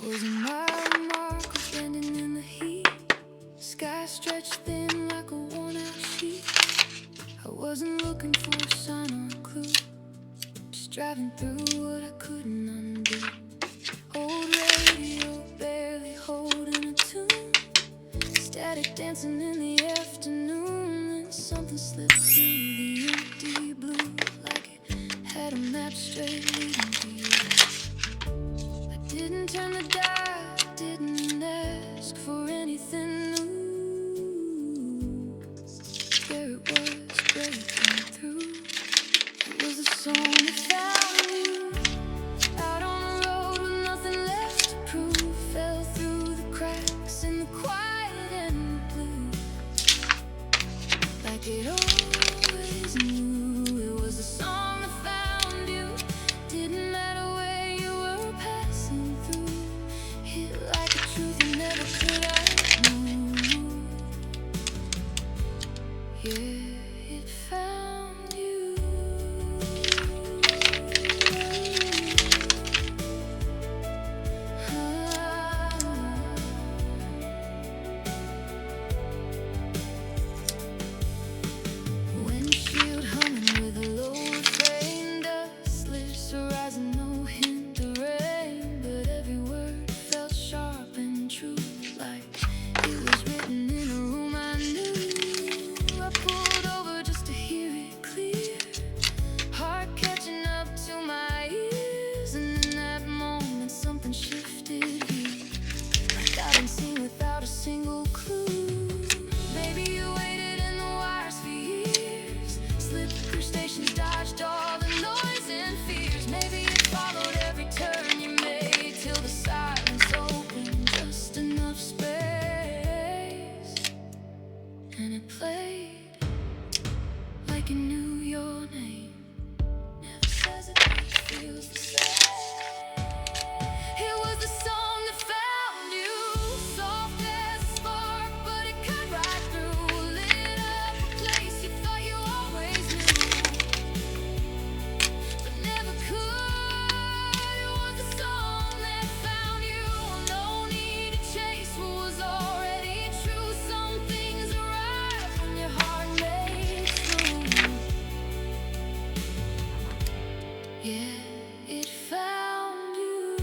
Was a mile mark bending in the heat. Sky stretched thin like a worn-out sheet. I wasn't looking for a sign or a clue, just driving through what I couldn't undo. Old radio barely holding a tune, static dancing in the afternoon, and something slipped through the empty blue like it had a map straight leading to you. I didn't turn the dial, didn't ask for anything new. There it was, breaking through. It was a song that found you out on the road with nothing left to prove. Fell through the cracks in the quiet and the blue, like it always knew. It was a song that found you. Didn't matter where you were passing through. Hit like a truth you never could have known. Yeah, it found you. Windshield humming with a low refrain, dust lips rising, no hint of rain, but every word felt sharp and true, like it was written in a room I knew. I pulled over just to hear it clear, heart catching up to my ears, and in that moment something shifted here, like I've been seen without a single clue. Maybe you waited in the wires for years, slipped through stations, dodged all the noise and fears. Maybe you followed every turn you made till the silence opened just enough space, and it played like it knew your name. Never says it, but it feels the same. It was the song that found you, soft as a spark, but it cut right through. Lit up a place you thought you always knew, but never could. It was the song that found you. No need to chase what was already true. Some things arrive when your heart makes room. Yeah, it found you.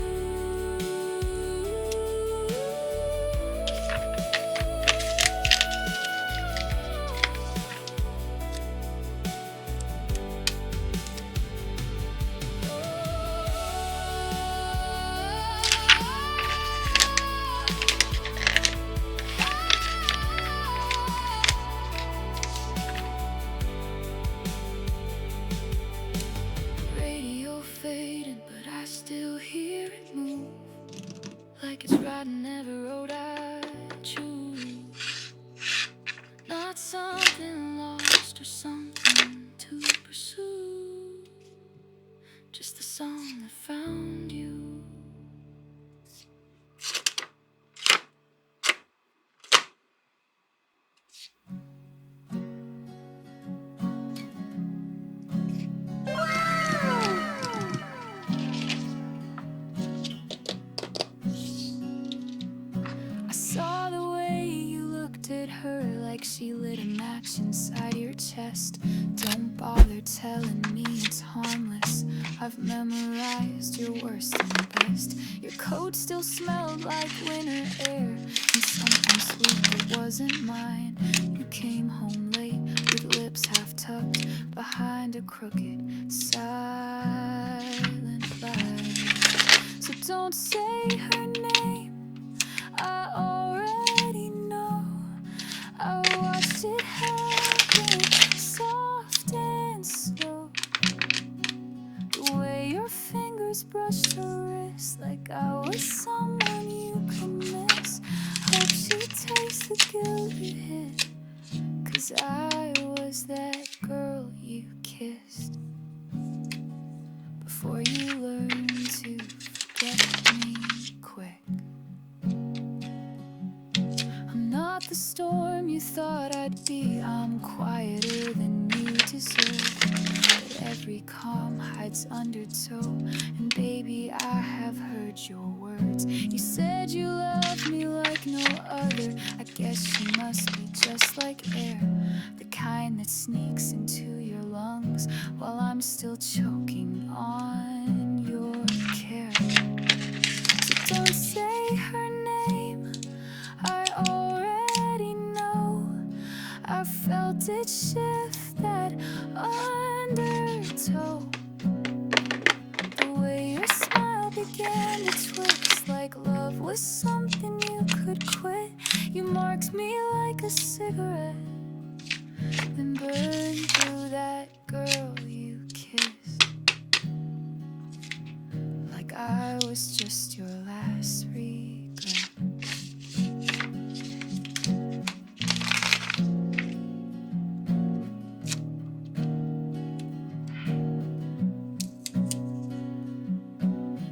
Radio faded, but I still hear it move, like it's riding every road I choose. Not something lost or something to pursue, just the song that found you. I saw the way you looked at her like she lit a match inside your chest. Don't bother telling me it's harmless, I've memorized your worst and best. Your coat still smelled like winter air, and something sweet that wasn't mine. You came home late with lips half tucked behind a crooked silent lie. So don't say her name, I already know. I watched it happen, soft and slow. The way your fingers brushed her wrist, like I was someone you could miss. Hope she tastes the guilt you hid, 'cause I was that girl you kissed before you learned to forget me quick. I'm not the storm you thought I'd be, I'm quieter than you deserve, but every calm hides head's undertow. And baby, I have heard your words. You said you love me like no other. I guess you must be just like air, the kind that sneaks into your lungs while I'm still choking on your care. So don't say her name, I already know. I felt it shift that undertow. The way your smile began to twist, like love was something you could quit. You marked me like a cigarette, then burned through that girl you kissed, like I was just your last regret.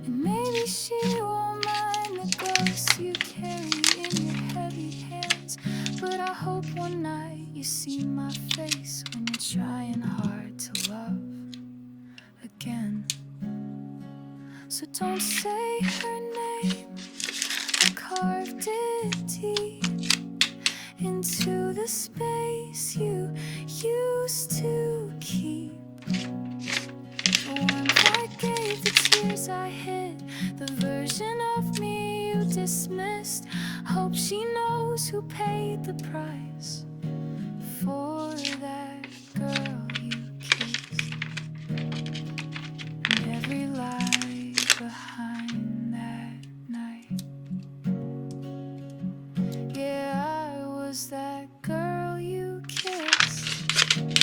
And maybe she won't mind the ghosts you carry in your heavy hands, but I hope one night you see my face when you're trying hard to love again. So don't say her name, I carved it deep into the space you used to keep. The one that gave the tears I hid, the version of me you dismissed. Hope she knows who paid the price for that girl you kissed, and every lie behind that night. Yeah, I was that girl you kissed, and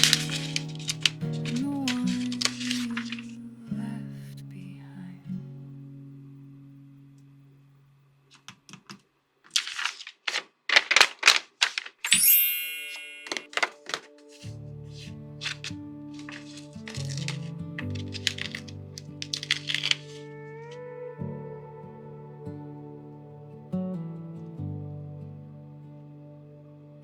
the one you left behind.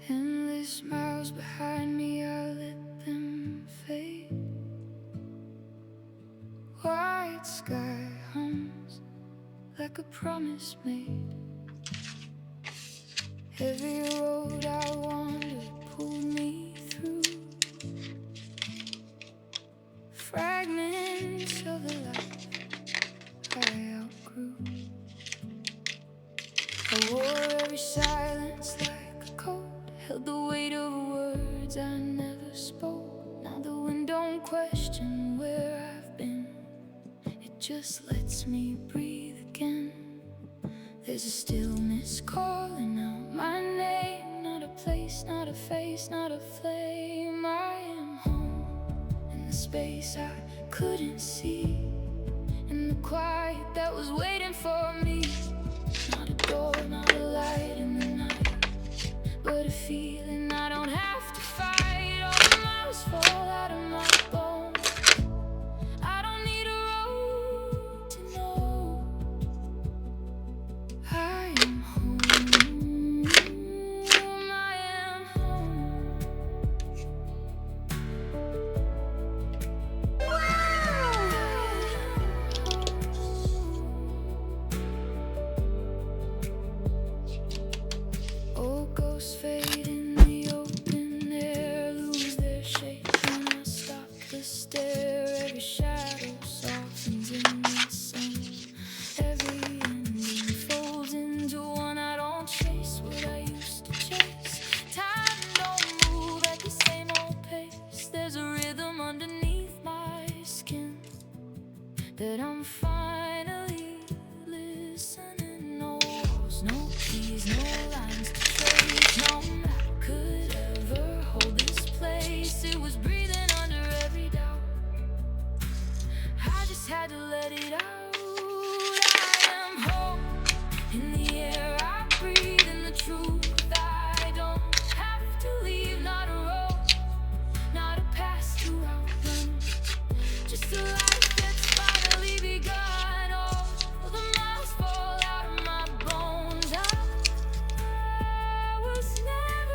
Endless miles behind me, I let them fade. White sky hums like a promise made. Every road I wandered pulled me through fragments of a life I outgrew. I wore every silence like a coat, held the weight of words I never spoke. Now the wind don't question where I've been, it just lets me breathe again. There's a stillness calling out my name, not a place, not a face, not a flame. I am home in the space I couldn't see, in the quiet that was waiting for me. Not a door, not a light in the night, but a feeling I don't have to fight. All the miles fall out of my bones. I don't need a road to know I am home. I am home. Old ghosts fade in the open air, lose their shape when I stop to stare. Every shadow softens in the sun, every ending folds into one. I don't chase what I used to chase. Time don't move at the same old pace. There's a rhythm underneath my skin that I'm finally listening. No walls, no keys, no lines to trace. No map could ever hold this place. It was breathing under every doubt, I just had to let it out. I am home in the air I breathe, in the truth I don't have to leave. Not a road, not a past to outrun, just a life that's finally begun. Oh, the miles fall out of my bones. I was never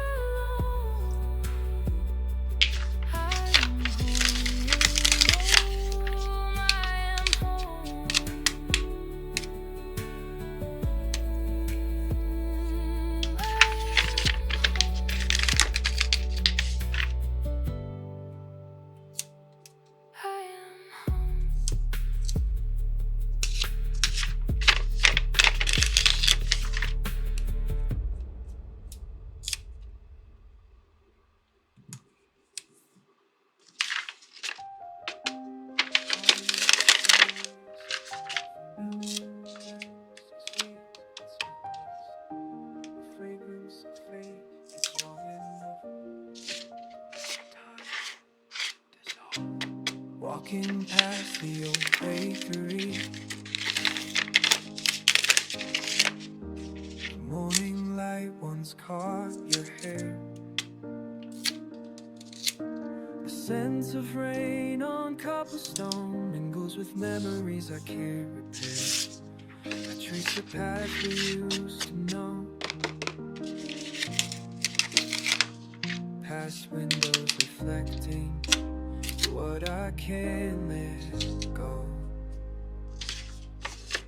walking past the old bakery. The morning light once caught your hair. The scent of rain on cobblestone mingles with memories I can't repair. I trace the path we used to know, past windows reflecting what I can't let go.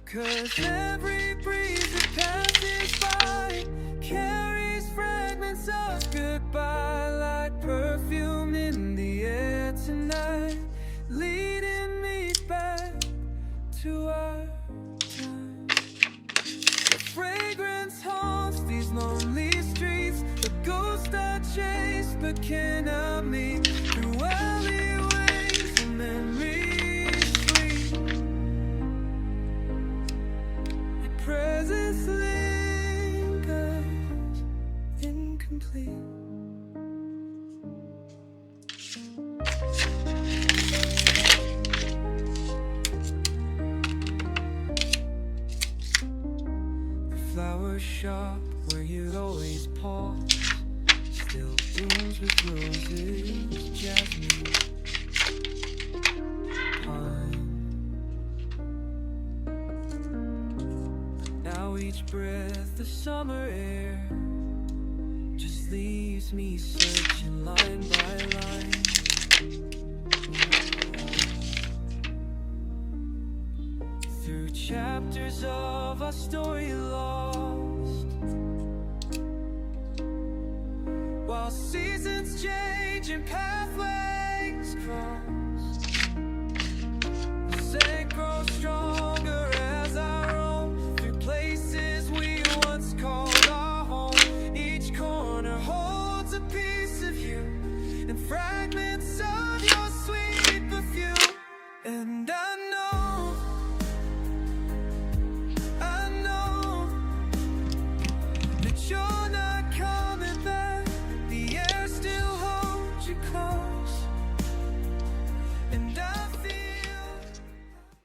'Cause every breeze that passes by carries fragments of goodbye, like perfume in the air tonight, leading me back to our time. The fragrance haunts these lonely streets, the ghost I chase but cannot meet, through alleyways and memories sweet. Your presence lingers incomplete. The flower shop where you'd always pause still blooms with roses, jasmine, pine. Now each breath, the summer air, just leaves me searching line by line. Through chapters of our story lost, while seasons change and pathways cross, the scent grows stronger as I roam through places we once called our home. Each corner holds a piece of you and fragments